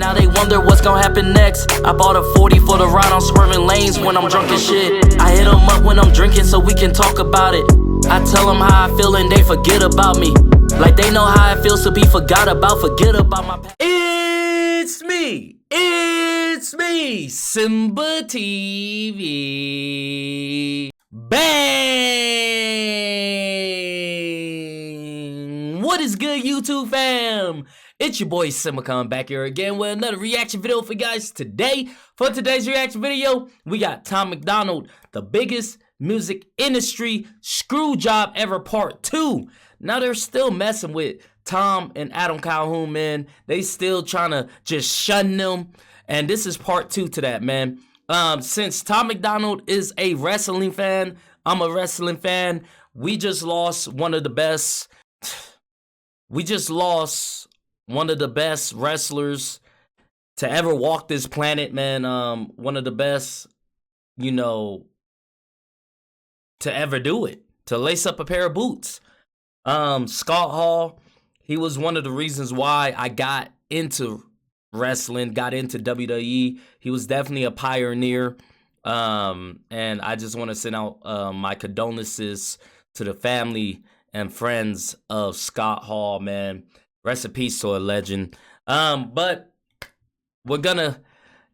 now they wonder what's gonna happen next. I bought a 40 for the ride, I'm swerving lanes when I'm drunk as shit. I hit them up when I'm drinking so we can talk about it. I tell them how I feel and they forget about me. Like they know how it feels to be forgot about, forget about my past. It's me, SimbaTv. Bang! What is good, YouTube fam? It's your boy Simba coming back here again with another reaction video for you guys today. For today's reaction video, we got Tom MacDonald, the biggest music industry screw job ever, part 2. Now they're still messing with Tom and Adam Calhoun, man. They still trying to just shun them. And this is part 2 to that, man. Since Tom MacDonald is a wrestling fan, I'm a wrestling fan. We just lost one of the best. We just lost one of the best wrestlers to ever walk this planet, man. One of the best, you know, to ever do it. To lace up a pair of boots. Scott Hall, he was one of the reasons why I got into wrestling, got into WWE. He was definitely a pioneer. And I just want to send out my condolences to the family and friends of Scott Hall, man. Rest in peace to a legend. But we're gonna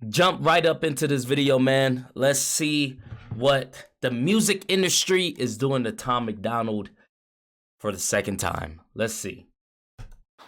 jump right up into this video, man. Let's see what the music industry is doing to Tom MacDonald for the second time. Let's see.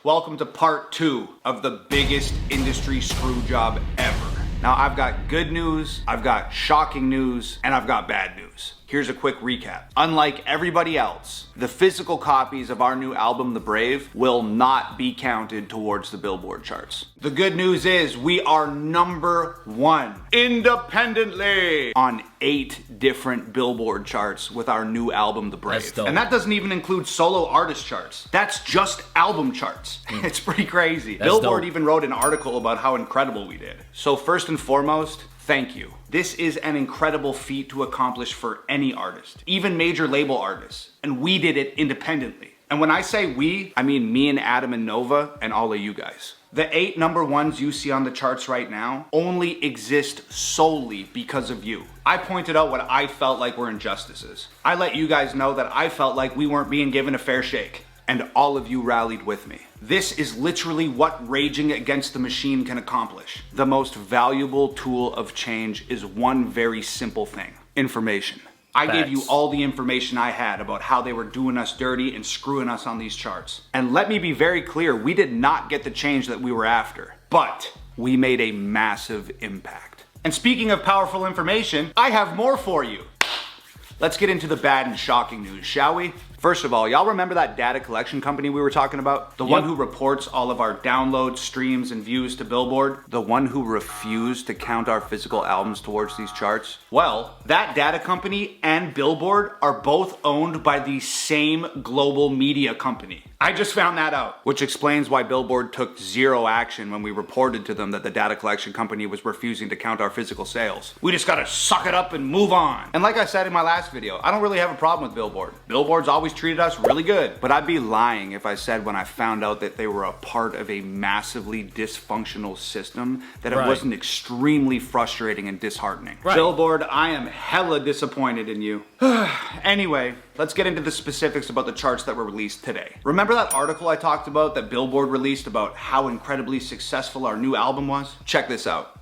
Welcome to part 2 of the biggest industry screw job ever. Now I've got good news, I've got shocking news, and I've got bad news. Here's a quick recap. Unlike everybody else, the physical copies of our new album, The Brave, will not be counted towards the Billboard charts. The good news is we are #1 independently on 8 different Billboard charts with our new album, The Brave. And that doesn't even include solo artist charts. That's just album charts. It's pretty crazy. Billboard even wrote an article about how incredible we did. So first and foremost, thank you. This is an incredible feat to accomplish for any artist, even major label artists, and we did it independently. And when I say we, I mean me and Adam and Nova and all of you guys. The 8 #1s you see on the charts right now only exist solely because of you. I pointed out what I felt like were injustices. I let you guys know that I felt like we weren't being given a fair shake, and all of you rallied with me. This is literally what raging against the machine can accomplish. The most valuable tool of change is one very simple thing: information. I gave you all the information I had about how they were doing us dirty and screwing us on these charts. And let me be very clear, we did not get the change that we were after, but we made a massive impact. And speaking of powerful information, I have more for you. Let's get into the bad and shocking news, shall we? First of all, y'all remember that data collection company we were talking about? The one who reports all of our downloads, streams, and views to Billboard? The one who refused to count our physical albums towards these charts? Well, that data company and Billboard are both owned by the same global media company. I just found that out. Which explains why Billboard took 0 action when we reported to them that the data collection company was refusing to count our physical sales. We just gotta suck it up and move on. And like I said in my last video, I don't really have a problem with Billboard. Billboard's always treated us really good. But I'd be lying if I said when I found out that they were a part of a massively dysfunctional system that it wasn't extremely frustrating and disheartening. Billboard, I am hella disappointed in you. Anyway, let's get into the specifics about the charts that were released today. Remember that article I talked about that Billboard released about how incredibly successful our new album was? Check this out.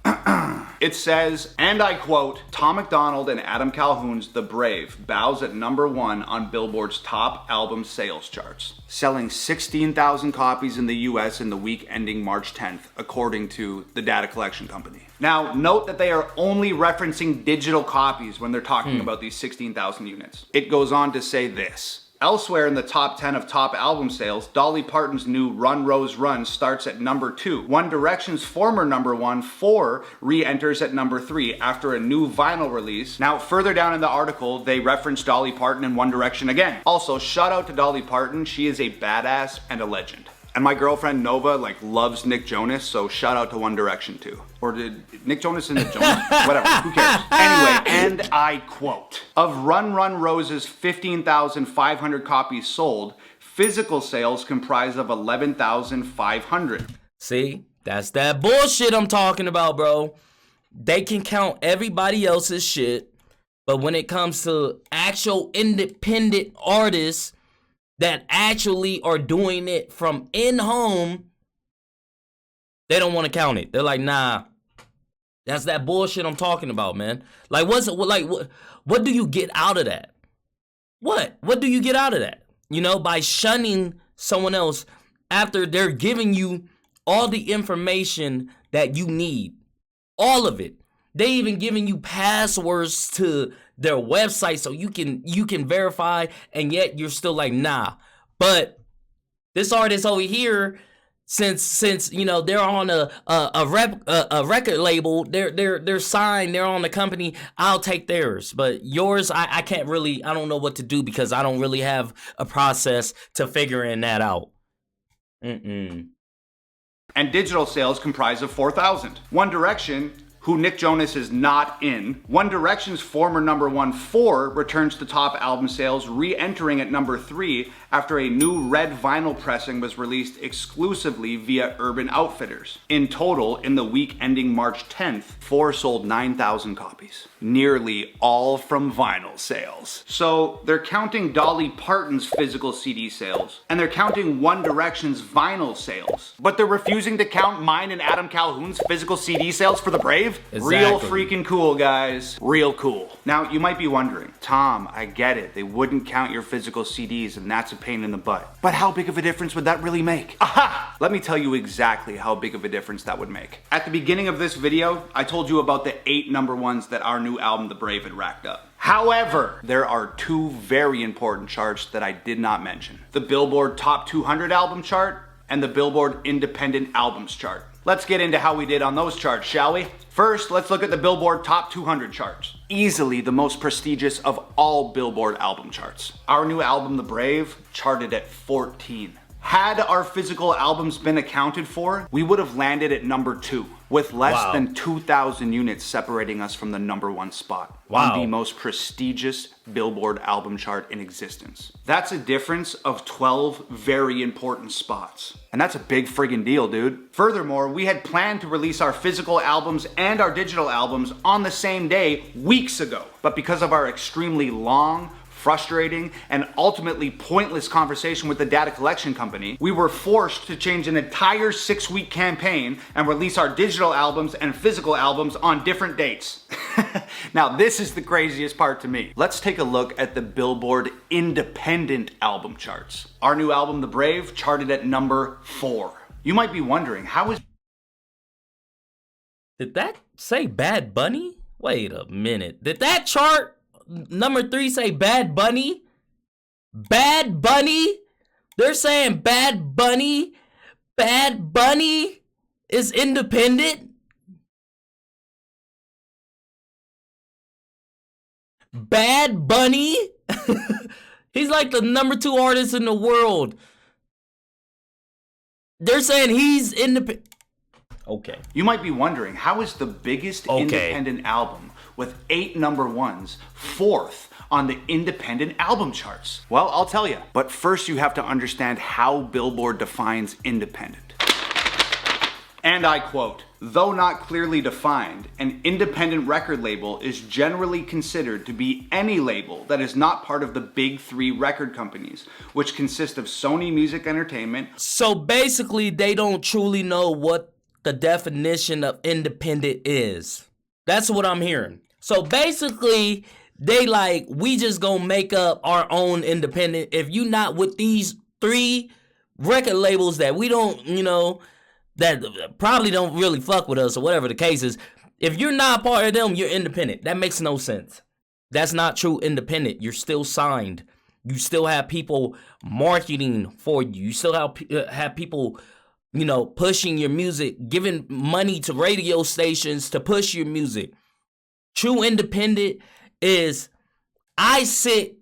It says, and I quote, Tom MacDonald and Adam Calhoun's The Brave bows at #1 on Billboard's top album sales charts, selling 16,000 copies in the US in the week ending March 10th, according to the data collection company. Now, note that they are only referencing digital copies when they're talking about these 16,000 units. It goes on to say this. Elsewhere in the top 10 of top album sales, Dolly Parton's new Run Rose Run starts at #2. One Direction's former #1, 4, re-enters at #3 after a new vinyl release. Now, further down in the article, they reference Dolly Parton and One Direction again. Also, shout out to Dolly Parton. She is a badass and a legend. And my girlfriend Nova loves Nick Jonas, so shout out to One Direction too. Or did Nick Jonas and Nick Jonas? Whatever, who cares? Anyway, and I quote, of Run Run Rose's 15,500 copies sold, physical sales comprise of 11,500. See, That's that bullshit I'm talking about, bro. They can count everybody else's shit, but when it comes to actual independent artists that actually are doing it from in-home, they don't want to count it. They're like, nah, that's that bullshit I'm talking about, man. Like, what do you get out of that? What do you get out of that? You know, by shunning someone else after they're giving you all the information that you need. All of it. They even giving you passwords to their website so you can verify, and yet you're still like, nah. But this artist over here, since you know they're on a record label, they're signed, they're on the company, I'll take theirs. But yours, I can't really, I don't know what to do because I don't really have a process to figuring that out. And digital sales comprise of 4,000. One Direction, who Nick Jonas is not in. One Direction's former number one, 4, returns to top album sales, re-entering at number 3 after a new red vinyl pressing was released exclusively via Urban Outfitters. In total, in the week ending March 10th, 4 sold 9,000 copies. Nearly all from vinyl sales. So they're counting Dolly Parton's physical CD sales, and they're counting One Direction's vinyl sales, but they're refusing to count mine and Adam Calhoun's physical CD sales for the Brave? Exactly. Real freaking cool, guys. Real cool. Now, you might be wondering, Tom, I get it. They wouldn't count your physical CDs, and that's a pain in the butt. But how big of a difference would that really make? Aha! Let me tell you exactly how big of a difference that would make. At the beginning of this video, I told you about the 8 number ones that our new album, The Brave, had racked up. However, there are 2 very important charts that I did not mention. The Billboard Top 200 album chart and the Billboard Independent Albums chart. Let's get into how we did on those charts, shall we? First, let's look at the Billboard Top 200 charts. Easily the most prestigious of all Billboard album charts. Our new album, The Brave, charted at 14. Had our physical albums been accounted for, we would have landed at number 2, with less than 2,000 units separating us from the number 1 spot on the most prestigious Billboard album chart in existence. That's a difference of 12 very important spots. And that's a big friggin' deal, dude. Furthermore, we had planned to release our physical albums and our digital albums on the same day weeks ago. But because of our extremely long, frustrating, and ultimately pointless conversation with the data collection company, we were forced to change an entire 6-week campaign and release our digital albums and physical albums on different dates. Now, this is the craziest part to me. Let's take a look at the Billboard Independent Album charts. Our new album, The Brave, charted at number 4. You might be wondering, how is... Did that say Bad Bunny? Wait a minute. Did that chart number 3 say Bad Bunny? Bad Bunny? They're saying Bad Bunny? Bad Bunny is independent? Bad Bunny? He's like the number 2 artist in the world. They're saying he's independent. Okay. You might be wondering, how is the biggest independent album with 8 number 1s 4th on the independent album charts? Well, I'll tell you. But first you have to understand how Billboard defines independent. And I quote, "Though not clearly defined, an independent record label is generally considered to be any label that is not part of the big 3 record companies, which consist of Sony Music Entertainment." So basically, they don't truly know what the definition of independent is. That's what I'm hearing. So basically, they like, we just gonna make up our own independent. If you not with these 3 record labels that we don't, you know, that probably don't really fuck with us or whatever the case is, if you're not part of them, you're independent. That makes no sense. That's not true independent. You're still signed. You still have people marketing for you. You still have people, you know, pushing your music, giving money to radio stations to push your music. True independent is, I sit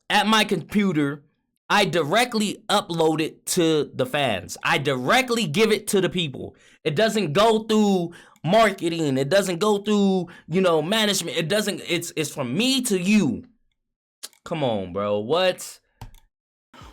at my computer, I directly upload it to the fans. I directly give it to the people. It doesn't go through marketing. It doesn't go through, you know, management. It doesn't, it's from me to you. Come on, bro. What?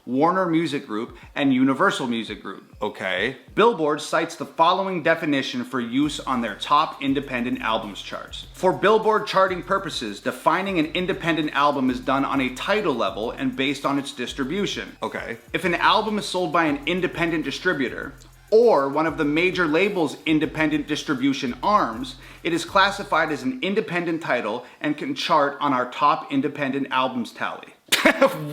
Warner Music Group, and Universal Music Group. Okay. Billboard cites the following definition for use on their top independent albums charts. For Billboard charting purposes, defining an independent album is done on a title level and based on its distribution. Okay. If an album is sold by an independent distributor, or one of the major labels' independent distribution arms, it is classified as an independent title and can chart on our top independent albums tally.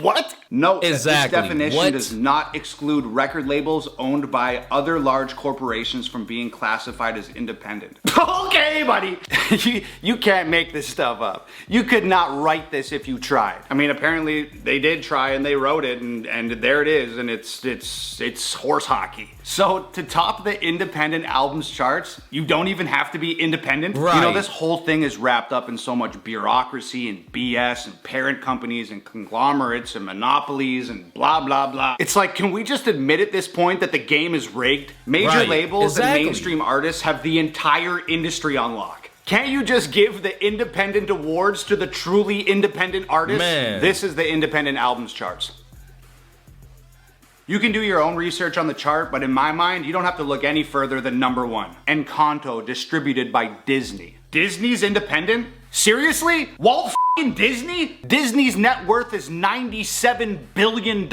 What? Note that this definition does not exclude record labels owned by other large corporations from being classified as independent. Okay, buddy. You can't make this stuff up. You could not write this if you tried. I mean, apparently they did try and they wrote it, and there it is, and it's horse hockey. So to top the independent albums charts, you don't even have to be independent. Right. You know, this whole thing is wrapped up in so much bureaucracy and BS and parent companies and conglomerates and monopolies and blah, blah, blah. It's like, can we just admit at this point that the game is rigged? Major labels and mainstream artists have the entire industry on lock. Can't you just give the independent awards to the truly independent artists? Man. This is the independent albums charts. You can do your own research on the chart, but in my mind, you don't have to look any further than number 1. Encanto, distributed by Disney. Disney's independent? Seriously? Walt f***ing Disney? Disney's net worth is $97 billion.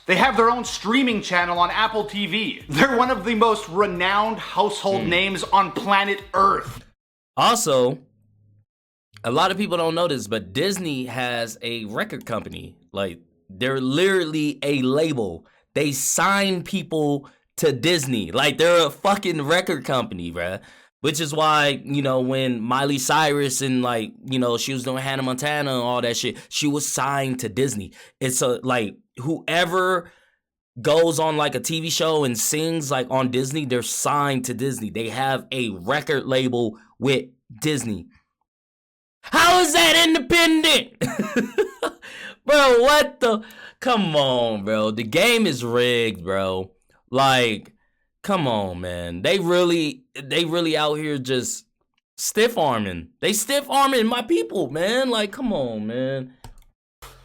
They have their own streaming channel on Apple TV. They're one of the most renowned household names on planet Earth. Also, a lot of people don't know this, but Disney has a record company. Like, they're literally a label. They sign people to Disney. Like, they're a fucking record company, bruh. Which is why, you know, when Miley Cyrus and, like, you know, she was doing Hannah Montana and all that shit, she was signed to Disney. It's a, like, whoever goes on, like, a TV show and sings, like, on Disney, they're signed to Disney. They have a record label with Disney. How is that independent? Bro, what the? Come on, bro. The game is rigged, bro. Like, come on, man. They really out here just stiff-arming. They stiff-arming my people, man. Like, come on, man.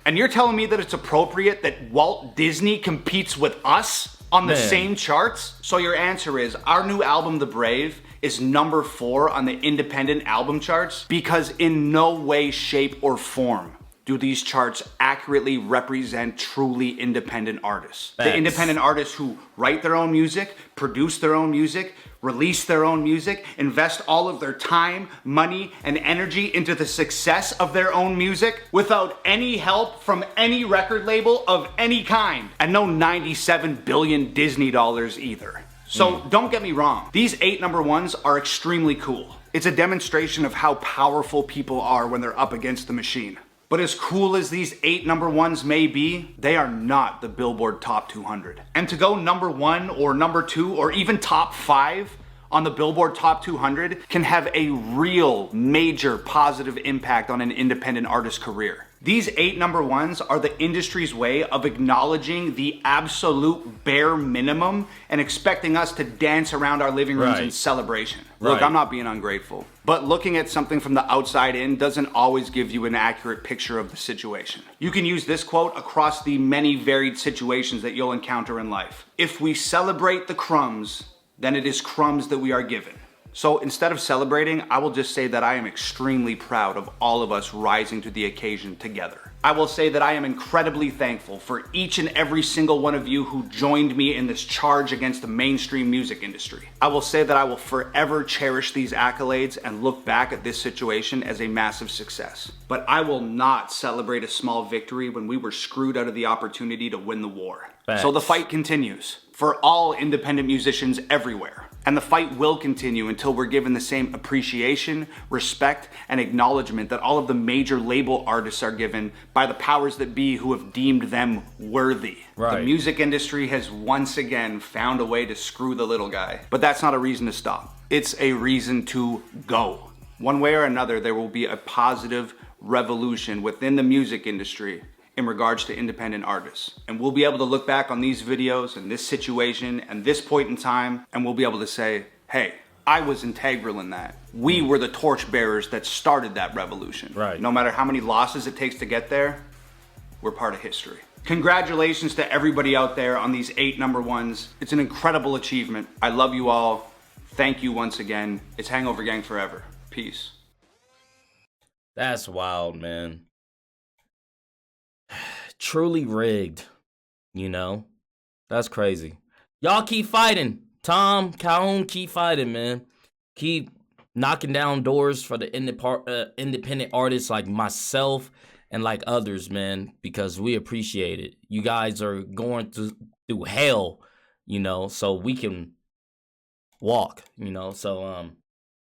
And you're telling me that it's appropriate that Walt Disney competes with us on the same charts? So your answer is, our new album, The Brave, is number 4 on the independent album charts because in no way, shape, or form do these charts accurately represent truly independent artists. Thanks. The independent artists who write their own music, produce their own music, release their own music, invest all of their time, money, and energy into the success of their own music without any help from any record label of any kind. And no 97 billion Disney dollars either. So don't get me wrong, these 8 number 1s are extremely cool. It's a demonstration of how powerful people are when they're up against the machine. But as cool as these 8 number 1s may be, they are not the Billboard Top 200. And to go number 1 or number 2 or even top 5 on the Billboard Top 200 can have a real major positive impact on an independent artist's career. These 8 number 1s are the industry's way of acknowledging the absolute bare minimum and expecting us to dance around our living rooms in celebration. Look, I'm not being ungrateful, but looking at something from the outside in doesn't always give you an accurate picture of the situation. You can use this quote across the many varied situations that you'll encounter in life. If we celebrate the crumbs, then it is crumbs that we are given. So instead of celebrating, I will just say that I am extremely proud of all of us rising to the occasion together. I will say that I am incredibly thankful for each and every single one of you who joined me in this charge against the mainstream music industry. I will say that I will forever cherish these accolades and look back at this situation as a massive success. But I will not celebrate a small victory when we were screwed out of the opportunity to win the war. Thanks. So the fight continues for all independent musicians everywhere. And the fight will continue until we're given the same appreciation, respect, and acknowledgement that all of the major label artists are given by the powers that be who have deemed them worthy. The music industry has once again found a way to screw the little guy. But that's not a reason to stop. It's a reason to go. One way or another, there will be a positive revolution within the music industry in regards to independent artists. And we'll be able to look back on these videos and this situation and this point in time, and we'll be able to say, hey, I was integral in that. We were the torchbearers that started that revolution. No matter how many losses it takes to get there, we're part of history. Congratulations to everybody out there on these 8 number ones. It's an incredible achievement. I love you all. Thank you once again. It's Hangover Gang forever. Peace. That's wild, man. Truly rigged, you know? That's crazy. Y'all keep fighting. Tom, Calhoun, keep fighting, man. Keep knocking down doors for the independent artists like myself and like others, man, because we appreciate it. You guys are going through hell, you know, so we can walk, you know. So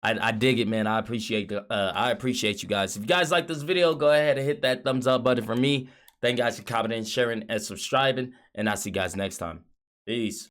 I dig it, man. I appreciate you guys. If you guys like this video, go ahead and hit that thumbs up button for me. Thank you guys for commenting, sharing, and subscribing, and I'll see you guys next time. Peace.